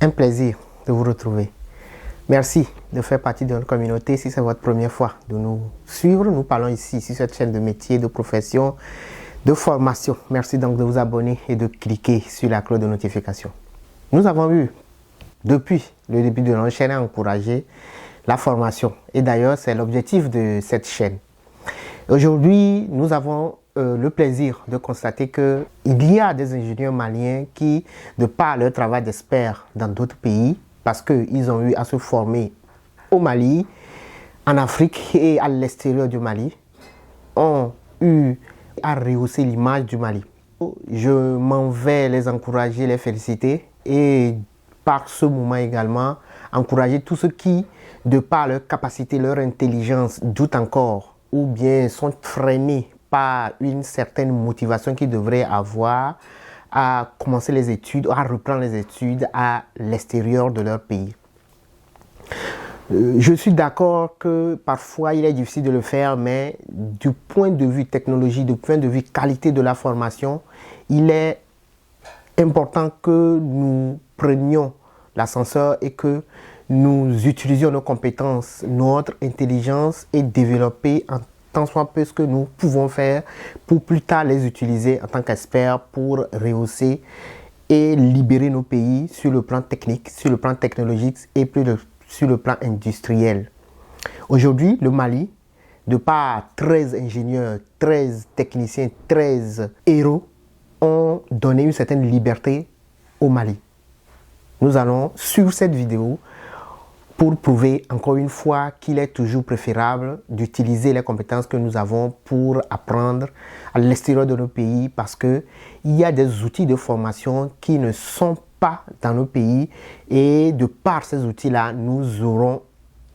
Un plaisir de vous retrouver. Merci de faire partie de notre communauté. Si c'est votre première fois de nous suivre, nous parlons ici sur cette chaîne de métiers, de profession, de formation. Merci donc de vous abonner et de cliquer sur la cloche de notification. Nous avons eu, depuis le début de notre chaîne, à encourager la formation. Et d'ailleurs, c'est l'objectif de cette chaîne. Aujourd'hui, nous avons le plaisir de constater qu'il y a des ingénieurs maliens qui, de par leur travail d'experts dans d'autres pays, parce qu'ils ont eu à se former au Mali, en Afrique et à l'extérieur du Mali, ont eu à rehausser l'image du Mali. Je m'en vais les encourager, les féliciter et par ce moment également, encourager tous ceux qui, de par leur capacité, leur intelligence, doutent encore ou bien sont freinés par une certaine motivation qu'ils devraient avoir à commencer les études, à reprendre les études à l'extérieur de leur pays. Je suis d'accord que parfois il est difficile de le faire, mais du point de vue technologie, du point de vue qualité de la formation, il est important que nous prenions l'ascenseur et que nous utilisions nos compétences, notre intelligence et développer en tant soit peu ce que nous pouvons faire pour plus tard les utiliser en tant qu'experts pour rehausser et libérer nos pays sur le plan technique, sur le plan technologique et plus sur le plan industriel. Aujourd'hui, le Mali, de par 13 ingénieurs, 13 techniciens, 13 héros, ont donné une certaine liberté au Mali. Nous allons, sur cette vidéo, pour prouver encore une fois qu'il est toujours préférable d'utiliser les compétences que nous avons pour apprendre à l'extérieur de nos pays parce qu'il y a des outils de formation qui ne sont pas dans nos pays et de par ces outils-là, nous aurons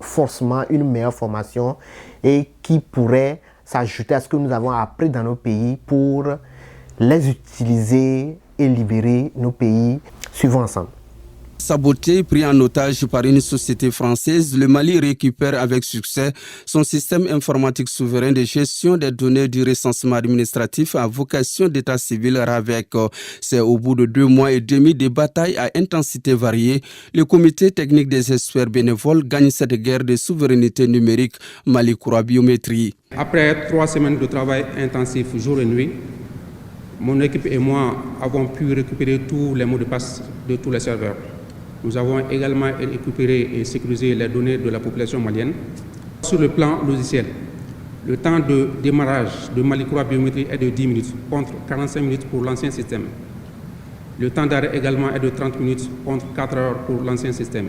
forcément une meilleure formation et qui pourrait s'ajouter à ce que nous avons appris dans nos pays pour les utiliser et libérer nos pays. Suivons ensemble. Saboté, pris en otage par une société française, le Mali récupère avec succès son système informatique souverain de gestion des données du recensement administratif à vocation d'état civil RAVEC. C'est au bout de 2 mois et demi de batailles à intensité variée, le comité technique des experts bénévoles gagne cette guerre de souveraineté numérique Mali-Koura Biométrie. Après 3 semaines de travail intensif jour et nuit, mon équipe et moi avons pu récupérer tous les mots de passe de tous les serveurs. Nous avons également récupéré et sécurisé les données de la population malienne. Sur le plan logiciel, le temps de démarrage de Mali-Koura Biométrie est de 10 minutes, contre 45 minutes pour l'ancien système. Le temps d'arrêt également est de 30 minutes, contre 4 heures pour l'ancien système.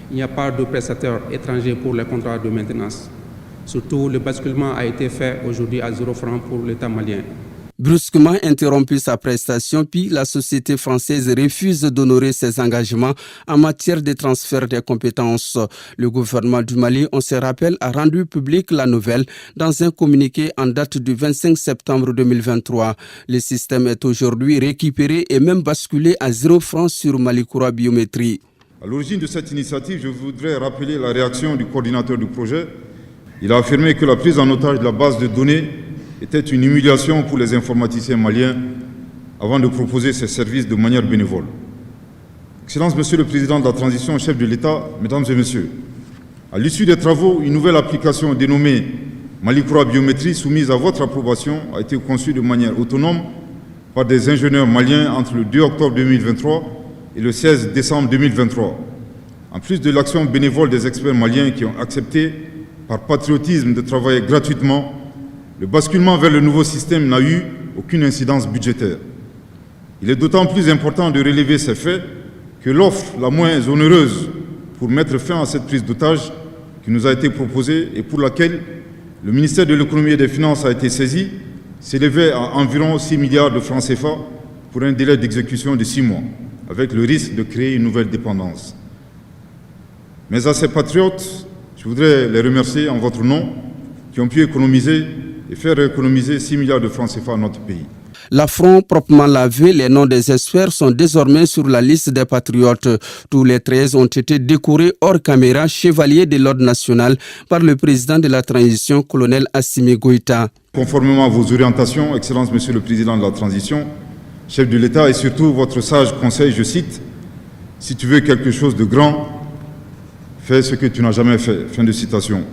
Il n'y a pas de prestataire étranger pour les contrats de maintenance. Surtout, le basculement a été fait aujourd'hui à 0 francs pour l'État malien. Brusquement interrompu sa prestation, puis la société française refuse d'honorer ses engagements en matière de transfert des compétences. Le gouvernement du Mali, on se rappelle, a rendu public la nouvelle dans un communiqué en date du 25 septembre 2023. Le système est aujourd'hui récupéré et même basculé à 0 francs sur Mali-Koura Biométrie. À l'origine de cette initiative, je voudrais rappeler la réaction du coordinateur du projet. Il a affirmé que la prise en otage de la base de données était une humiliation pour les informaticiens maliens avant de proposer ces services de manière bénévole. Excellence, Monsieur le Président de la Transition, chef de l'État, Mesdames et Messieurs, à l'issue des travaux, une nouvelle application dénommée Mali-Koura Biométrie, soumise à votre approbation, a été conçue de manière autonome par des ingénieurs maliens entre le 2 octobre 2023 et le 16 décembre 2023. En plus de l'action bénévole des experts maliens qui ont accepté, par patriotisme, de travailler gratuitement, le basculement vers le nouveau système n'a eu aucune incidence budgétaire. Il est d'autant plus important de relever ces faits que l'offre la moins onéreuse pour mettre fin à cette prise d'otage qui nous a été proposée et pour laquelle le ministère de l'Économie et des Finances a été saisi s'élevait à environ 6 milliards de francs CFA pour un délai d'exécution de 6 mois, avec le risque de créer une nouvelle dépendance. Mais à ces patriotes, je voudrais les remercier en votre nom qui ont pu économiser et faire économiser 6 milliards de francs CFA à notre pays. L'affront proprement lavé, les noms des experts sont désormais sur la liste des patriotes. Tous les 13 ont été décorés hors caméra chevaliers de l'ordre national par le président de la transition, colonel Assimi Goïta. Conformément à vos orientations, Excellence Monsieur le Président de la Transition, chef de l'État et surtout votre sage conseil, je cite, « Si tu veux quelque chose de grand, fais ce que tu n'as jamais fait ». Fin de citation.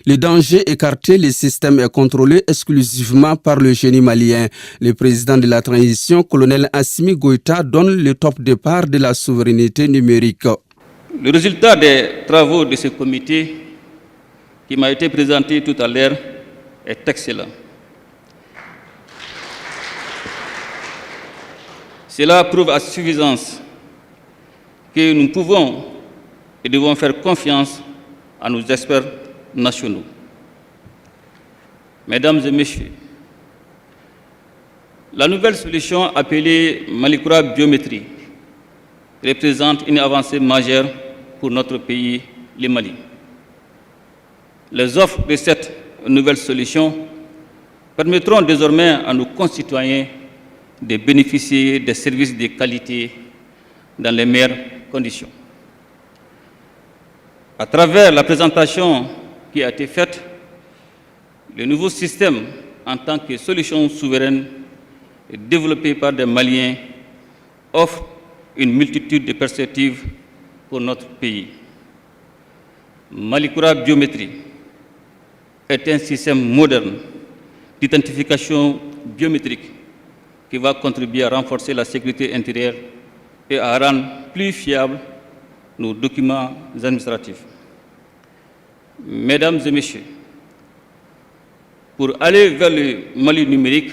Le danger écarté, le système est contrôlé exclusivement par le génie malien. Le président de la transition, colonel Assimi Goïta, donne le top départ de la souveraineté numérique. Le résultat des travaux de ce comité qui m'a été présenté tout à l'heure est excellent. Cela prouve à suffisance que nous pouvons et devons faire confiance à nos experts nationaux. Mesdames et messieurs, la nouvelle solution appelée Malikura Biométrie représente une avancée majeure pour notre pays, le Mali. Les offres de cette nouvelle solution permettront désormais à nos concitoyens de bénéficier des services de qualité dans les meilleures conditions. À travers la présentation qui a été faite, le nouveau système en tant que solution souveraine développée par des Maliens offre une multitude de perspectives pour notre pays. Malikura Biométrie est un système moderne d'identification biométrique qui va contribuer à renforcer la sécurité intérieure et à rendre plus fiables nos documents administratifs. Mesdames et messieurs, pour aller vers le Mali numérique,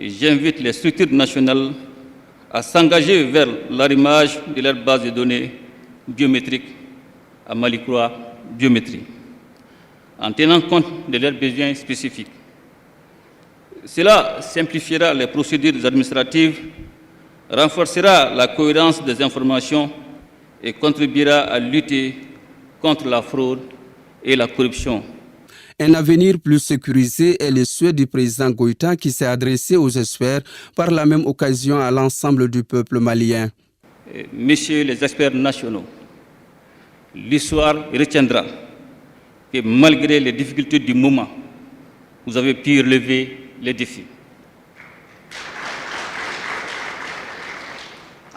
j'invite les structures nationales à s'engager vers l'arrimage de leur base de données biométriques à Malikura Biométrie, en tenant compte de leurs besoins spécifiques. Cela simplifiera les procédures administratives, renforcera la cohérence des informations et contribuera à lutter contre la fraude et la corruption. Un avenir plus sécurisé est le souhait du président Goïta qui s'est adressé aux experts par la même occasion à l'ensemble du peuple malien. Messieurs les experts nationaux, l'histoire retiendra que malgré les difficultés du moment, vous avez pu relever les défis.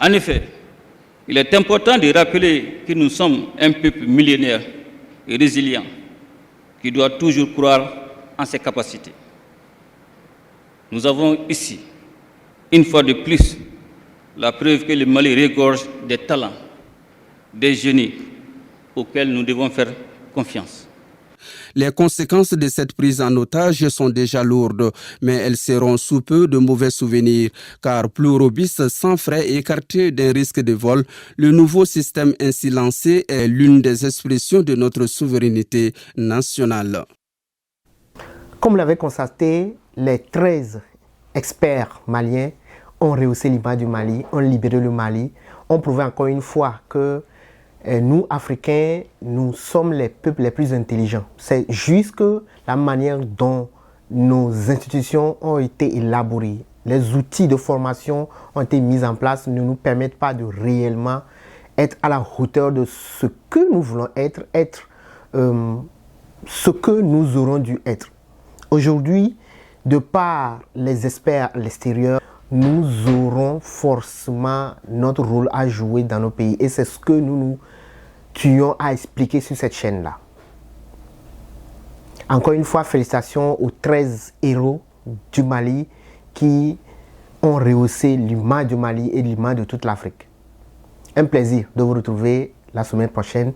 En effet, il est important de rappeler que nous sommes un peuple millénaire et résilient qui doit toujours croire en ses capacités. Nous avons ici, une fois de plus, la preuve que le Mali regorge des talents, des génies auxquels nous devons faire confiance. Les conséquences de cette prise en otage sont déjà lourdes, mais elles seront sous peu de mauvais souvenirs, car plus robuste, sans frais et écarté d'un risque de vol, le nouveau système ainsi lancé est l'une des expressions de notre souveraineté nationale. Comme l'avait constaté, les 13 experts maliens ont rehaussé l'image du Mali, ont libéré le Mali, ont prouvé encore une fois que nous, Africains, nous sommes les peuples les plus intelligents. C'est juste que la manière dont nos institutions ont été élaborées, les outils de formation ont été mis en place ne nous permettent pas de réellement être à la hauteur de ce que nous voulons être ce que nous aurons dû être. Aujourd'hui, de par les experts à l'extérieur, nous aurons forcément notre rôle à jouer dans nos pays. Et c'est ce que nous tuons à expliquer sur cette chaîne-là. Encore une fois, félicitations aux 13 héros du Mali qui ont rehaussé l'image du Mali et l'image de toute l'Afrique. Un plaisir de vous retrouver la semaine prochaine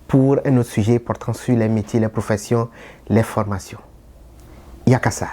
pour un autre sujet portant sur les métiers, les professions, les formations. Yakasa.